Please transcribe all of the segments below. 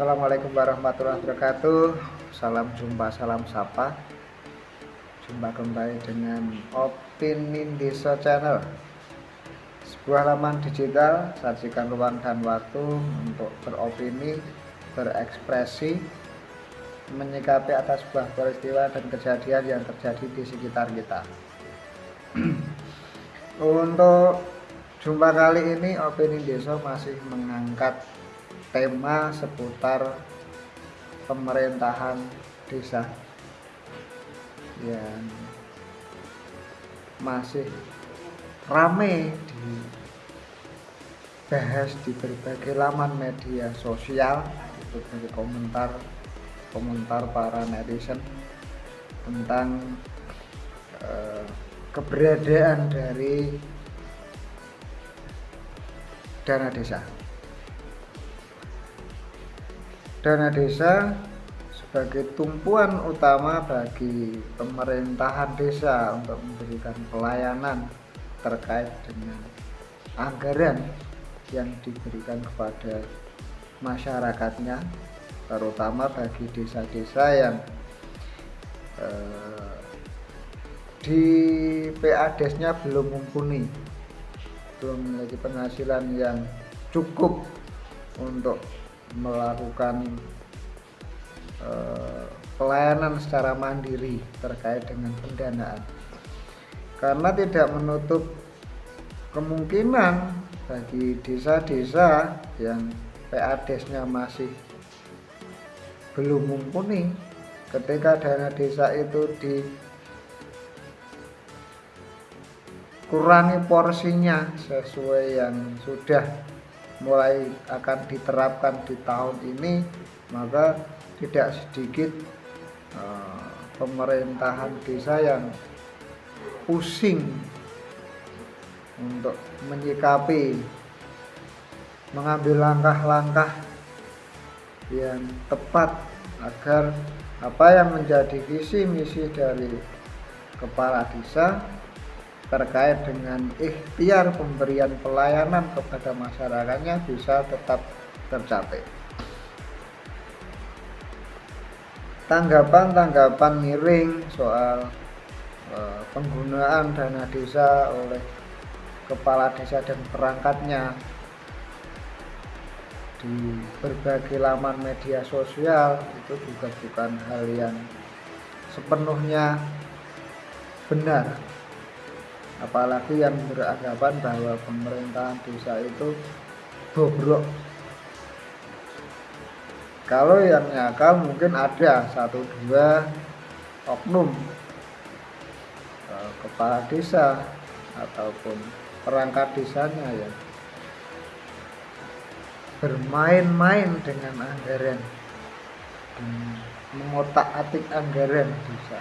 Assalamualaikum warahmatullahi wabarakatuh. Salam jumpa, salam sapa. Jumpa kembali dengan Opini Desa Channel, sebuah laman digital. Sajikan ruang dan waktu untuk beropini, berekspresi, menyikapi atas sebuah peristiwa dan kejadian yang terjadi di sekitar kita. Untuk jumpa kali ini, Opini Desa masih mengangkat tema seputar pemerintahan desa yang masih rame dibahas di berbagai laman media sosial. Itu dari komentar para netizen tentang keberadaan dari dana desa. Dana desa sebagai tumpuan utama bagi pemerintahan desa untuk memberikan pelayanan terkait dengan anggaran yang diberikan kepada masyarakatnya, terutama bagi desa-desa yang di PADES-nya belum mumpuni, belum memiliki penghasilan yang cukup untuk melakukan pelayanan secara mandiri terkait dengan pendanaan, karena tidak menutup kemungkinan bagi desa-desa yang PADES-nya masih belum mumpuni, ketika dana desa itu dikurangi porsinya sesuai yang sudah mulai akan diterapkan di tahun ini, maka tidak sedikit pemerintahan desa yang pusing untuk menyikapi, mengambil langkah-langkah yang tepat agar apa yang menjadi visi misi dari kepala desa terkait dengan ikhtiar pemberian pelayanan kepada masyarakatnya bisa tetap tercapai. Tanggapan miring soal penggunaan dana desa oleh kepala desa dan perangkatnya di berbagai laman media sosial itu juga bukan hal yang sepenuhnya benar, apalagi yang beranggapan bahwa pemerintahan desa itu bobrok. Kalau yang nyakal mungkin ada 1-2 oknum kepala desa ataupun perangkat desanya yang bermain-main dengan anggaran, mengotak-atik anggaran desa.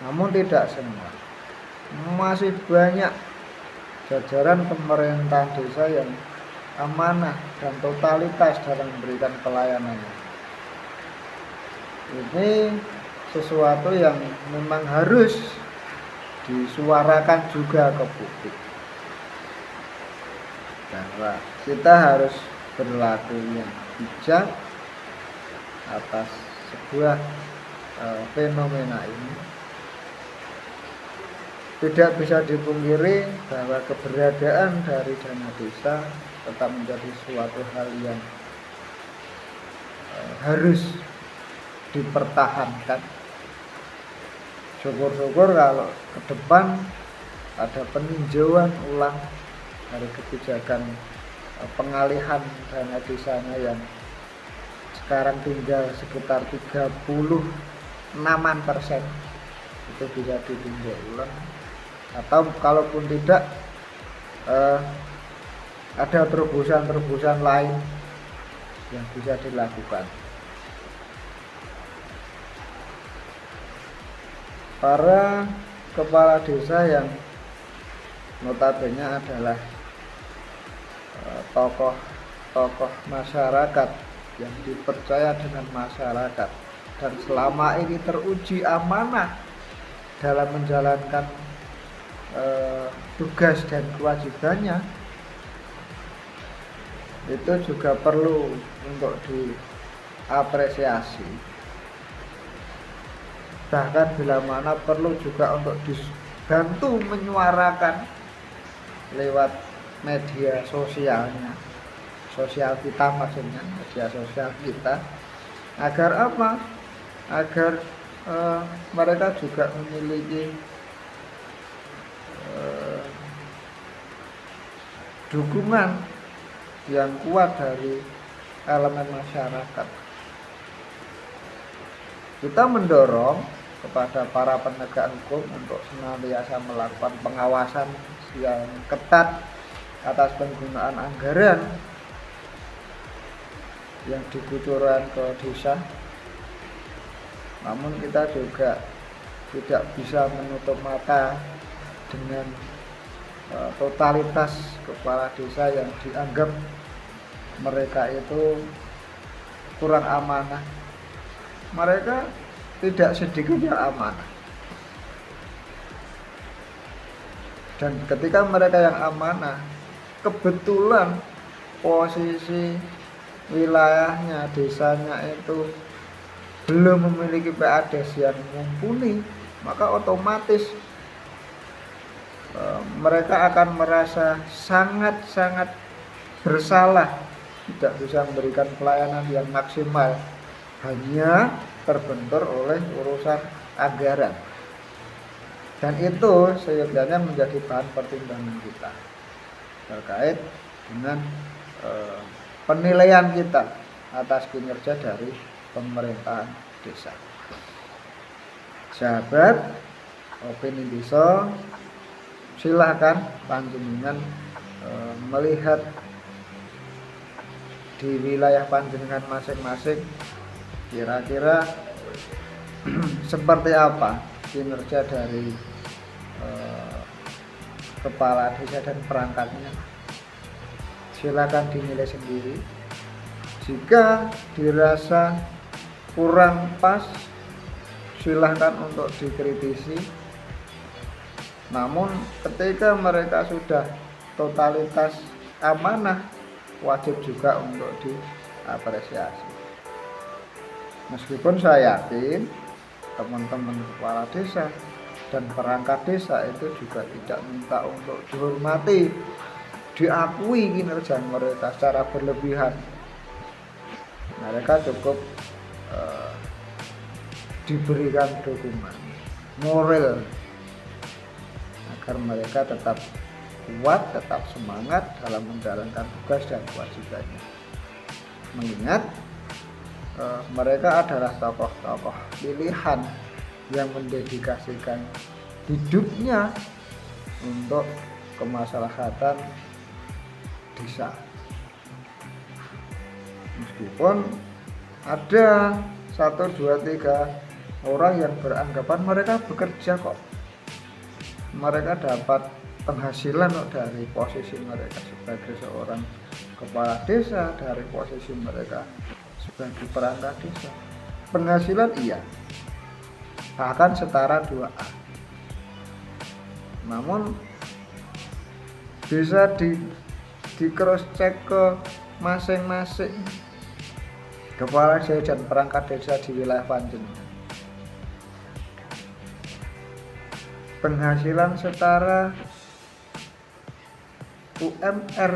Namun tidak semua. Masih banyak jajaran pemerintahan desa yang amanah dan totalitas dalam memberikan pelayanannya. Ini sesuatu yang memang harus disuarakan juga ke publik, bahwa kita harus berlaku yang bijak atas sebuah fenomena ini. Tidak bisa dipungkiri bahwa keberadaan dari dana desa tetap menjadi suatu hal yang harus dipertahankan. Syukur-syukur kalau ke depan ada peninjauan ulang dari kebijakan pengalihan dana desanya yang sekarang tinggal sekitar 36%, itu bisa ditinjau ulang, atau kalaupun tidak ada terobosan-terobosan lain yang bisa dilakukan. Para kepala desa yang notabene adalah tokoh masyarakat yang dipercaya dengan masyarakat dan selama ini teruji amanah dalam menjalankan tugas dan kewajibannya, itu juga perlu untuk diapresiasi. Bahkan bila mana perlu juga untuk dibantu menyuarakan lewat media sosialnya, sosial kita maksudnya, media sosial kita, agar apa? Agar mereka juga memiliki dukungan yang kuat dari elemen masyarakat. Kita mendorong kepada para penegak hukum untuk senantiasa melakukan pengawasan yang ketat atas penggunaan anggaran yang dikucurkan ke desa. Namun kita juga tidak bisa menutup mata dengan totalitas kepala desa yang dianggap mereka itu kurang amanah. Mereka tidak sedikit yang amanah. Dan ketika mereka yang amanah, kebetulan posisi wilayahnya, desanya itu belum memiliki PADES yang mumpuni, maka otomatis mereka akan merasa sangat-sangat bersalah, tidak bisa memberikan pelayanan yang maksimal, hanya terbentur oleh urusan anggaran. Dan itu seyogyanya menjadi bahan pertimbangan kita terkait dengan penilaian kita atas kinerja dari pemerintahan desa. Sahabat Opini Desa, silahkan panjenengan melihat di wilayah panjenengan masing-masing kira-kira seperti apa kinerja dari kepala desa dan perangkatnya. Silakan dinilai sendiri. Jika dirasa kurang pas, silahkan untuk dikritisi. Namun ketika mereka sudah totalitas amanah, wajib juga untuk diapresiasi. Meskipun saya yakin teman-teman kepala desa dan perangkat desa itu juga tidak minta untuk dihormati, diakui kinerja mereka secara berlebihan. Mereka cukup diberikan dukungan moral agar mereka tetap kuat, tetap semangat dalam menjalankan tugas dan kewajibannya. Mengingat mereka adalah tokoh-tokoh pilihan yang mendedikasikan hidupnya untuk kemaslahatan desa. Meskipun ada 1, 2, 3 orang yang beranggapan mereka bekerja kok, mereka dapat penghasilan kok dari posisi mereka sebagai seorang kepala desa, dari posisi mereka sebagai perangkat desa. Penghasilan iya, bahkan setara 2A. Namun bisa di cross check ke masing-masing kepala desa dan perangkat desa di wilayah panjenengan. Penghasilan setara UMR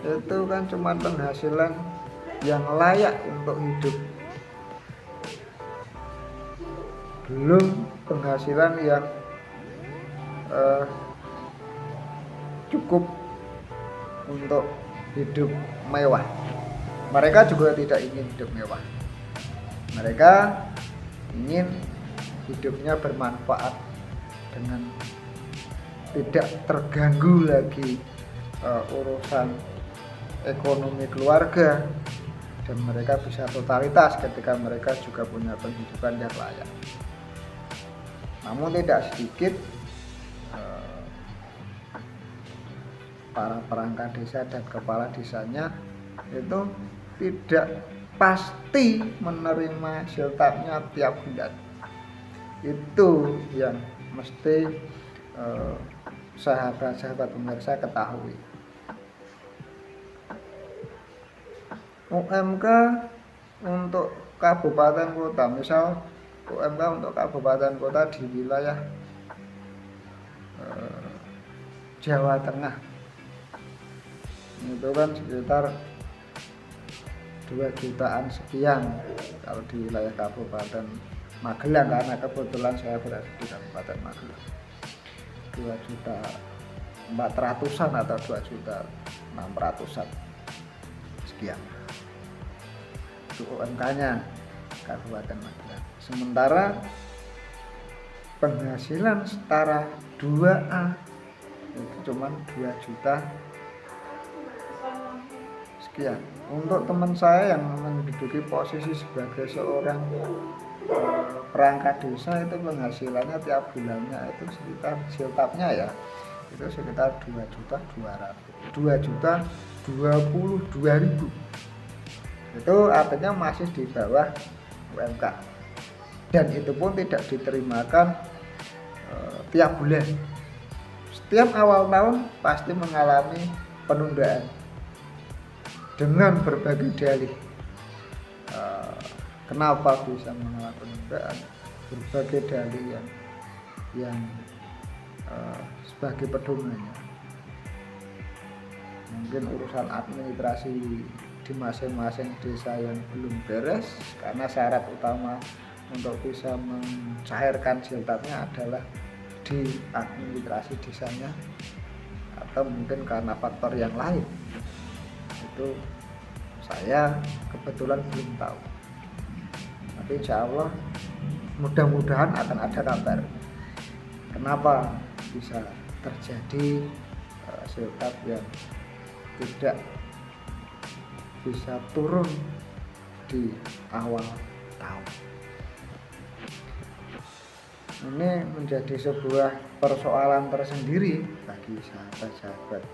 itu kan cuma penghasilan yang layak untuk hidup, belum penghasilan yang cukup untuk hidup mewah. Mereka juga tidak ingin hidup mewah. Mereka ingin hidupnya bermanfaat dengan tidak terganggu lagi urusan ekonomi keluarga, dan mereka bisa totalitas ketika mereka juga punya penghidupan yang layak. Namun tidak sedikit para perangkat desa dan kepala desanya itu tidak pasti menerima siltapnya tiap bulan. Itu yang mesti sahabat-sahabat pemirsa ketahui. UMK untuk kabupaten kota, misal UMK untuk kabupaten kota di wilayah Jawa Tengah itu kan sekitar 2 jutaan sekian kalau di wilayah Kabupaten Magelang, karena kebetulan saya berada di Kabupaten Magelang. 2 juta 400-an atau 2 juta 600-an sekian itu UMK-nya Kabupaten Magelang. Sementara penghasilan setara 2A itu cuma 2 juta sekian. Untuk teman saya yang menduduki posisi sebagai seorang perangkat desa itu penghasilannya tiap bulannya itu sekitar siltapnya ya itu sekitar 2.222.000. Itu artinya masih di bawah UMK, dan itu pun tidak diterimakan tiap bulan. Setiap awal tahun pasti mengalami penundaan dengan berbagai dalih. Kenapa bisa mengalami penundaan? Berbagai dalih yang sebagai pedomannya. Mungkin urusan administrasi di masing-masing desa yang belum beres, karena syarat utama untuk bisa mencairkan siltapnya adalah di administrasi desanya, atau mungkin karena faktor yang lain. Itu saya kebetulan belum tahu, tapi insya Allah mudah-mudahan akan ada kabar kenapa bisa terjadi siltap yang tidak bisa turun di awal tahun. Ini menjadi sebuah persoalan tersendiri bagi sahabat-sahabat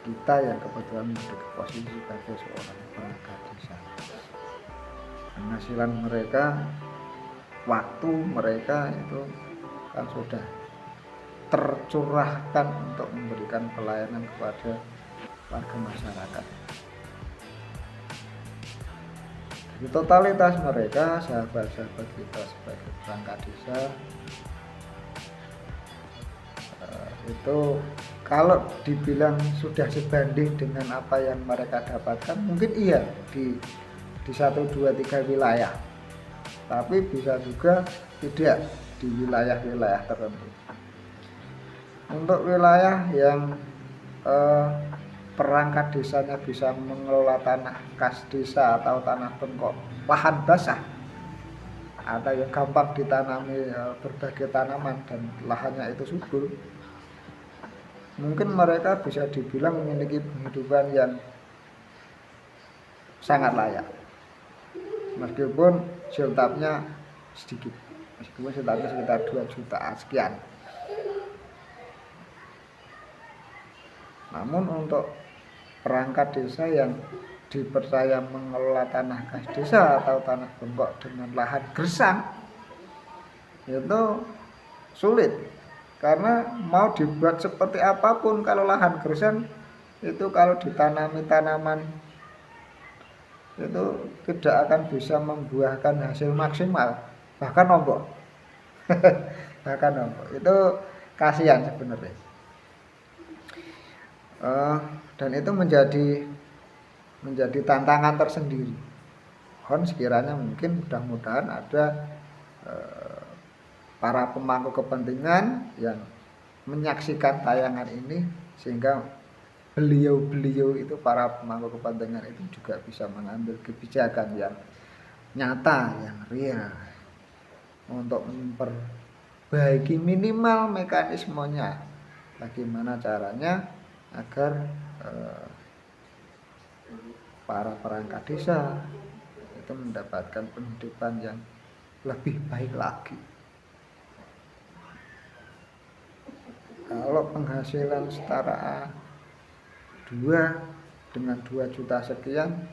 kita yang kebetulan menduduki posisi sebagai seorang perangkat desa. Penghasilan mereka, waktu mereka itu kan sudah tercurahkan untuk memberikan pelayanan kepada warga masyarakat. Di totalitas mereka, sahabat-sahabat kita sebagai perangkat desa itu kalau dibilang sudah sebanding dengan apa yang mereka dapatkan, mungkin iya di 1, 2, 3 wilayah, tapi bisa juga tidak di wilayah-wilayah tertentu. Untuk wilayah yang perangkat desanya bisa mengelola tanah kas desa atau tanah bengkok, lahan basah, atau yang gampang ditanami berbagai tanaman dan lahannya itu subur, mungkin mereka bisa dibilang memiliki penghidupan yang sangat layak, meskipun siltapnya sedikit, meskipun siltapnya sekitar 2 juta sekian. Namun untuk perangkat desa yang dipercaya mengelola tanah kas desa atau tanah bengkok dengan lahan gersang itu sulit, karena mau dibuat seperti apapun kalau lahan gersang itu kalau ditanami tanaman itu tidak akan bisa membuahkan hasil maksimal, bahkan nombok. Bahkan nombok. Itu kasihan sebenarnya. Dan itu menjadi tantangan tersendiri. Sekiranya mungkin mudah-mudahan ada para pemangku kepentingan yang menyaksikan tayangan ini, sehingga beliau-beliau itu, para pemangku kepentingan itu juga bisa mengambil kebijakan yang nyata, yang real, untuk memperbaiki minimal mekanismenya, bagaimana caranya agar para perangkat desa itu mendapatkan penghidupan yang lebih baik lagi. Kalau penghasilan setara A2 dengan 2 juta sekian,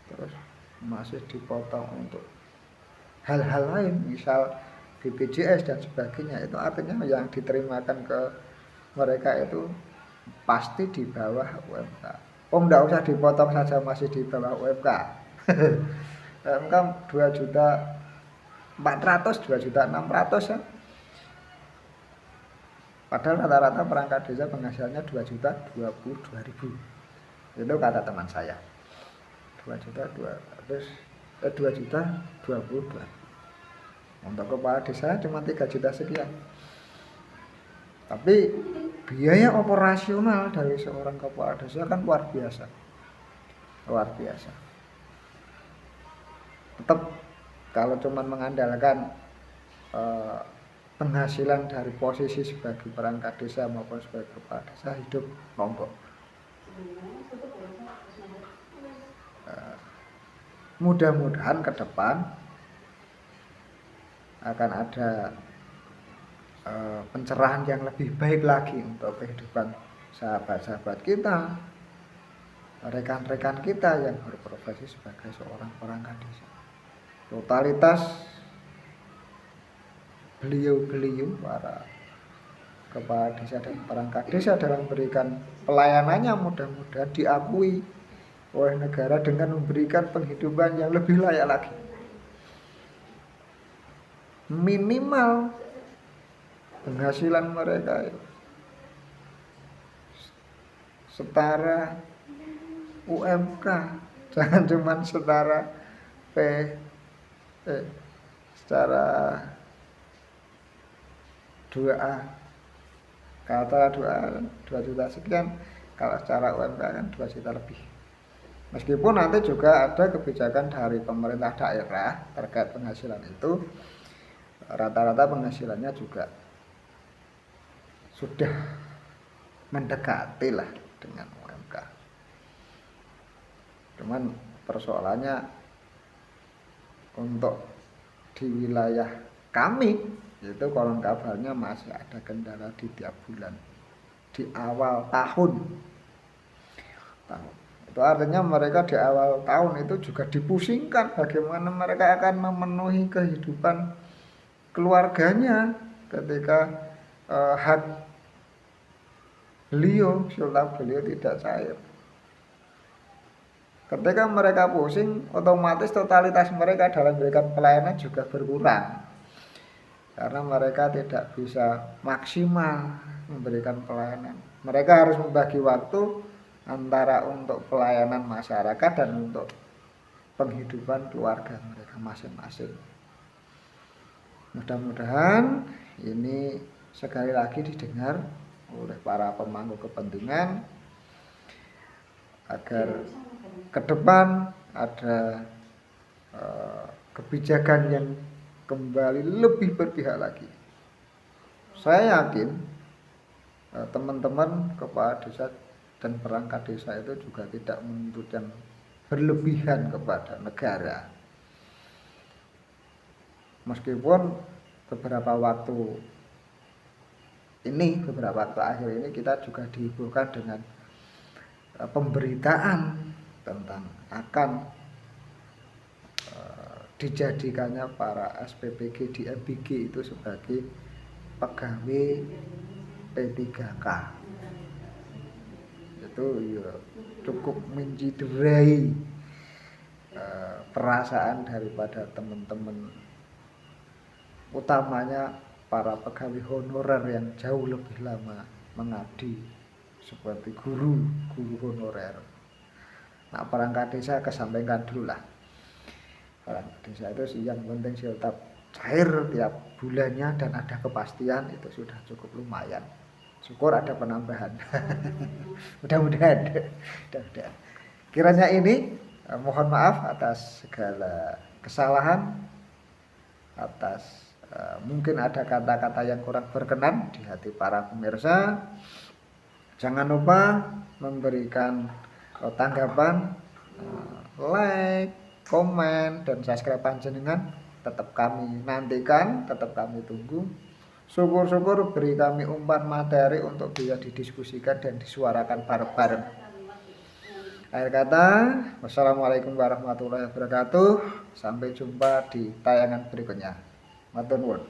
terus masih dipotong untuk hal-hal lain, misal BPJS dan sebagainya, itu artinya yang diterimakan ke mereka itu pasti di bawah UMK. Enggak usah dipotong saja, masih di bawah UMK. UMK 2.400.000, 2.600.000 ya. Padahal rata-rata perangkat desa penghasilannya 2.022.000. Itu kata teman saya. 2.222.000. Untuk kepala desa cuma 3 juta sekian. Tapi biaya operasional dari seorang kepala desa kan luar biasa. Luar biasa. Tetap kalau cuma mengandalkan penghasilan dari posisi sebagai perangkat desa maupun sebagai kepala desa, hidup nombok. Mudah-mudahan ke depan akan ada pencerahan yang lebih baik lagi untuk kehidupan sahabat-sahabat kita, rekan-rekan kita yang berprofesi sebagai seorang perangkat desa. Totalitas beliau-beliau para kepala desa dan perangkat desa dalam memberikan pelayanannya mudah-mudahan diakui oleh negara dengan memberikan penghidupan yang lebih layak lagi. Minimal penghasilan mereka setara UMK, jangan cuma setara secara 2A. Kata 2 juta sekian, kalau secara UMK kan 2 juta lebih. Meskipun nanti juga ada kebijakan dari pemerintah daerah terkait penghasilan itu, rata-rata penghasilannya juga sudah mendekati lah dengan UMK. Cuman persoalannya untuk di wilayah kami itu konon kabarnya masih ada kendala di tiap bulan di awal tahun. Itu artinya mereka di awal tahun itu juga dipusingkan bagaimana mereka akan memenuhi kehidupan keluarganya ketika hak beliau tidak cair. Ketika mereka pusing, otomatis totalitas mereka dalam memberikan pelayanan juga berkurang. Karena mereka tidak bisa maksimal memberikan pelayanan. Mereka harus membagi waktu antara untuk pelayanan masyarakat dan untuk penghidupan keluarga mereka masing-masing. Mudah-mudahan ini sekali lagi didengar oleh para pemangku kepentingan agar ke depan ada kebijakan yang kembali lebih berpihak lagi. Saya yakin teman-teman kepala desa dan perangkat desa itu juga tidak menuntut yang berlebihan kepada negara. Meskipun beberapa waktu akhir ini kita juga dihiburkan dengan pemberitaan tentang akan dijadikannya para SPPG di MBG itu sebagai pegawai P3K. Itu ya cukup menciderai perasaan daripada teman-teman, utamanya para pegawai honorer yang jauh lebih lama mengabdi seperti guru honorer. Nah, perangkat desa kesampingkan dulu lah. Perangkat desa itu sih yang penting sih tetap cair tiap bulannya dan ada kepastian, itu sudah cukup lumayan. Syukur ada penambahan. mudah-mudahan. Kiranya ini mohon maaf atas segala kesalahan, atas mungkin ada kata-kata yang kurang berkenan di hati para pemirsa. Jangan lupa memberikan tanggapan, like, komen, dan subscribe panjenengan. Tetap kami nantikan, tetap kami tunggu. Syukur-syukur beri kami umpan materi untuk bisa didiskusikan dan disuarakan bareng-bareng. Akhir kata, wassalamualaikum warahmatullahi wabarakatuh. Sampai jumpa di tayangan berikutnya. Matur nuwun.